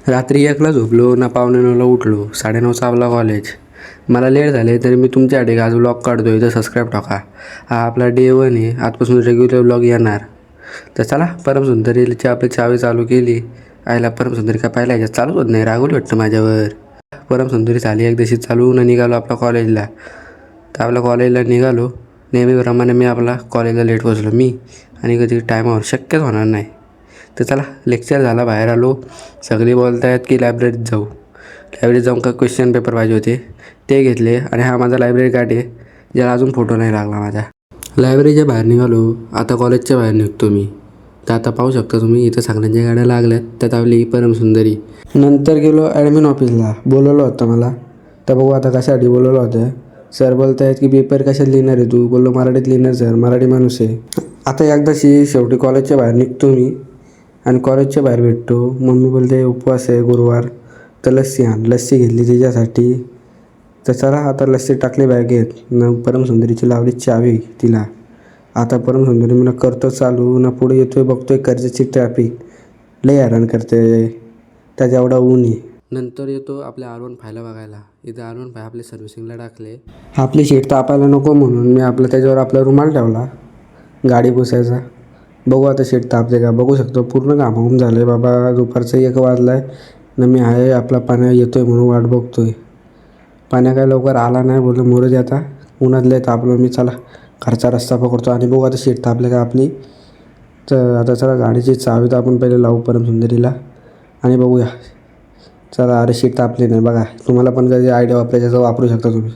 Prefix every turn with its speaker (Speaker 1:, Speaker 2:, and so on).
Speaker 1: रात्री 1ला झोपलो ना 8:45ला उठलो. 9:30चा आपला कॉलेज. मला लेट झाले तरी मी तुमच्यासाठी आज व्लॉग काढतो आहे, तर सबस्क्राईब टाका. हा आपला डे 1 आहे. आजपासून रेग्युलर व्लॉग येणार. तर चला परमसुंदरीची आपली चावी चालू केली. आईला परमसुंदरी का पाहिला याच्यात चालूच होत नाही, रागवली वाटतं माझ्यावर. परमसुंदरी झाली एकदाशी चालू ना निघालो आपल्या कॉलेजला. तर आपल्या कॉलेजला निघालो. नेहमीप्रमाणे मी आपला कॉलेजला लेट पोचलो मी आणि कधी टायमावर शक्यच होणार नाही. तर चला लेक्चर झाला, बाहेर आलो. सगळे बोलत आहेत की लायब्ररीत जाऊ. लायब्ररीत जाऊन का क्वेश्चन पेपर पाहिजे होते ते घेतले आणि हा माझा लायब्ररी कार्ड आहे, ज्याला अजून फोटो नाही लागला माझा. लायब्ररीच्या बाहेर निघालो. आता कॉलेजच्या बाहेर निघतो मी. तर आता पाहू शकता तुम्ही इथं सगळ्यांच्या गाड्या लागल्यात, त्यात आपली परमसुंदरी. नंतर गेलो ॲडमिन ऑफिसला. बोलवलं होतं मला. तर बघू आता कशासाठी बोलवलं होतं. सर बोलत आहेत की पेपर कशात लिहिणार आहे तू. बोललो मराठीत लिहिणार सर, मराठी माणूस आहे. आता एकदाशी शेवटी कॉलेजच्या बाहेर निघतो मी आणि कॉलेजच्या बाहेर भेटतो. मम्मी बोलते उपवास आहे गुरुवार, तर लस्सी आण. लस्सी घेतली तिच्यासाठी. तर चला आता लस्सी टाकली बॅगेत न परमसुंदरीची लावली चावी तिला. आता परमसुंदरी मला करतो चालू ना पुढे येतोय, बघतोय कर्जाची ट्रॅफिक लय हैराण करते. त्याच्या एवढा ऊन आहे. नंतर येतो आपल्या R15 बघायला. इथं R15 आपले सर्व्हिसिंगला टाकले. आपली शीट तापायला नको म्हणून मी त्याच्यावर आपला रुमाल ठेवला गाडी पुसायचा. बघू आता शीट तापते का. बघू शकतो पूर्ण घामाघूम झालं आहे बाबा. दुपारचं 1 वाजला आहे ना मी आहे आपला पाण्या येतोय म्हणून वाट बघतोय. पाण्या काय लवकर आला नाही. बोललो मोरज आता उन्हातले तापलो मी. चला घरचा रस्ता पकडतो आणि बघू आता शीट तापले का आपली. तर आता चला गाडीची चावी तर आपण पहिले लावू परमसुंदरीला आणि बघूया. चला अरे शीट तापली नाही बघा. तुम्हाला पण कधी आयडिया वापरायचा तर वापरू शकता तुम्ही.